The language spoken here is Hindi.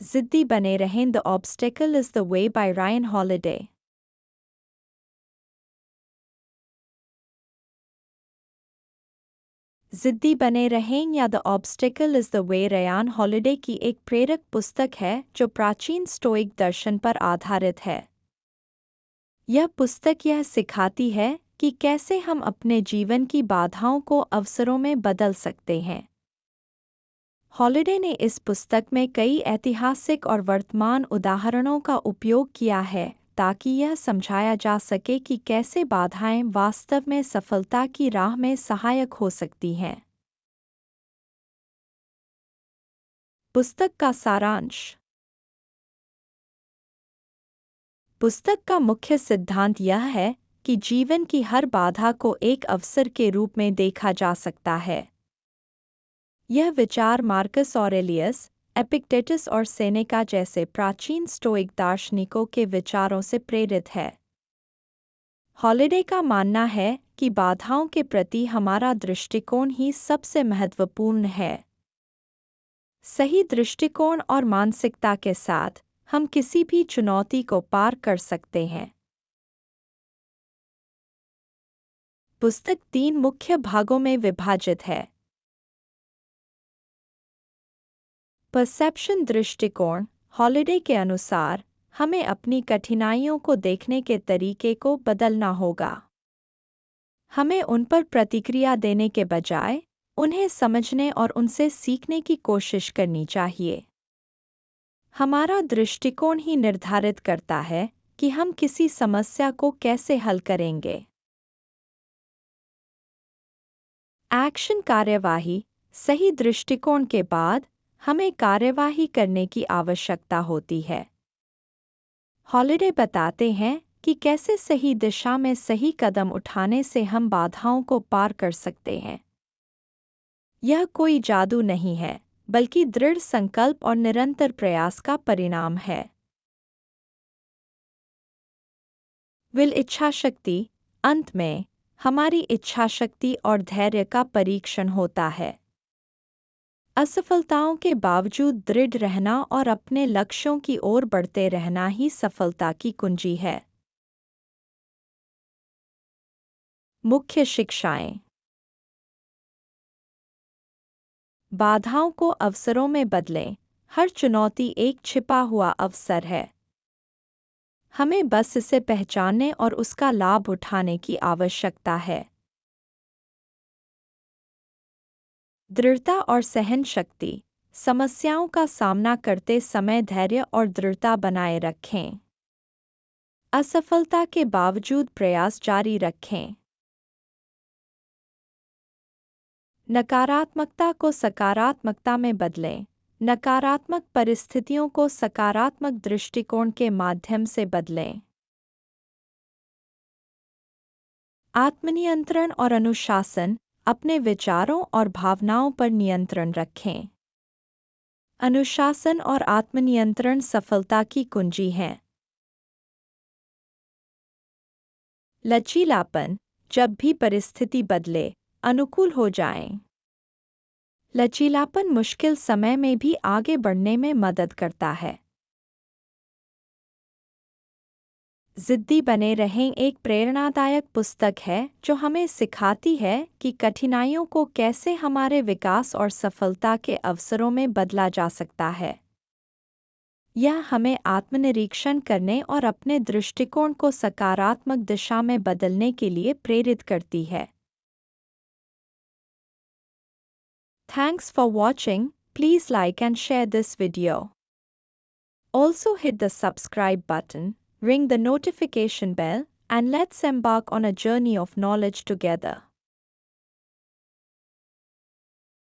जिद्दी बने रहें, the obstacle is the way by Ryan holiday. जिद्दी बने रहें या the obstacle is the way Ryan holiday की एक प्रेरक पुस्तक है जो प्राचीन स्टोइक दर्शन पर आधारित है। यह पुस्तक यह सिखाती है कि कैसे हम अपने जीवन की बाधाओं को अवसरों में बदल सकते हैं। हॉलिडे ने इस पुस्तक में कई ऐतिहासिक और वर्तमान उदाहरणों का उपयोग किया है ताकि यह समझाया जा सके कि कैसे बाधाएं वास्तव में सफलता की राह में सहायक हो सकती हैं। पुस्तक का सारांश। पुस्तक का मुख्य सिद्धांत यह है कि जीवन की हर बाधा को एक अवसर के रूप में देखा जा सकता है। यह विचार मार्कस ऑरेलियस, एपिक्टेटस और सेनेका जैसे प्राचीन स्टोइक दार्शनिकों के विचारों से प्रेरित है। हॉलिडे का मानना है कि बाधाओं के प्रति हमारा दृष्टिकोण ही सबसे महत्वपूर्ण है। सही दृष्टिकोण और मानसिकता के साथ हम किसी भी चुनौती को पार कर सकते हैं। पुस्तक 3 मुख्य भागों में विभाजित है। परसेप्शन दृष्टिकोण। हॉलिडे के अनुसार हमें अपनी कठिनाइयों को देखने के तरीके को बदलना होगा। हमें उन पर प्रतिक्रिया देने के बजाय उन्हें समझने और उनसे सीखने की कोशिश करनी चाहिए। हमारा दृष्टिकोण ही निर्धारित करता है कि हम किसी समस्या को कैसे हल करेंगे। एक्शन कार्यवाही। सही दृष्टिकोण के बाद हमें कार्यवाही करने की आवश्यकता होती है। हॉलिडे बताते हैं कि कैसे सही दिशा में सही कदम उठाने से हम बाधाओं को पार कर सकते हैं। यह कोई जादू नहीं है, बल्कि दृढ़ संकल्प और निरंतर प्रयास का परिणाम है। विल इच्छाशक्ति। अंत में हमारी इच्छाशक्ति और धैर्य का परीक्षण होता है। असफलताओं के बावजूद दृढ़ रहना और अपने लक्ष्यों की ओर बढ़ते रहना ही सफलता की कुंजी है। मुख्य शिक्षाएं। बाधाओं को अवसरों में बदलें। हर चुनौती एक छिपा हुआ अवसर है। हमें बस इसे पहचानने और उसका लाभ उठाने की आवश्यकता है। दृढ़ता और सहन शक्ति। समस्याओं का सामना करते समय धैर्य और दृढ़ता बनाए रखें। असफलता के बावजूद प्रयास जारी रखें। नकारात्मकता को सकारात्मकता में बदलें। नकारात्मक परिस्थितियों को सकारात्मक दृष्टिकोण के माध्यम से बदलें। आत्मनियंत्रण और अनुशासन। अपने विचारों और भावनाओं पर नियंत्रण रखें। अनुशासन और आत्मनियंत्रण सफलता की कुंजी हैं। लचीलापन। जब भी परिस्थिति बदले, अनुकूल हो जाएं। लचीलापन मुश्किल समय में भी आगे बढ़ने में मदद करता है। जिद्दी बने रहें एक प्रेरणादायक पुस्तक है जो हमें सिखाती है कि कठिनाइयों को कैसे हमारे विकास और सफलता के अवसरों में बदला जा सकता है। यह हमें आत्मनिरीक्षण करने और अपने दृष्टिकोण को सकारात्मक दिशा में बदलने के लिए प्रेरित करती है। Thanks for watching. Please like and share this video. Also hit the subscribe button, ring the notification bell, and let's embark on a journey of knowledge together.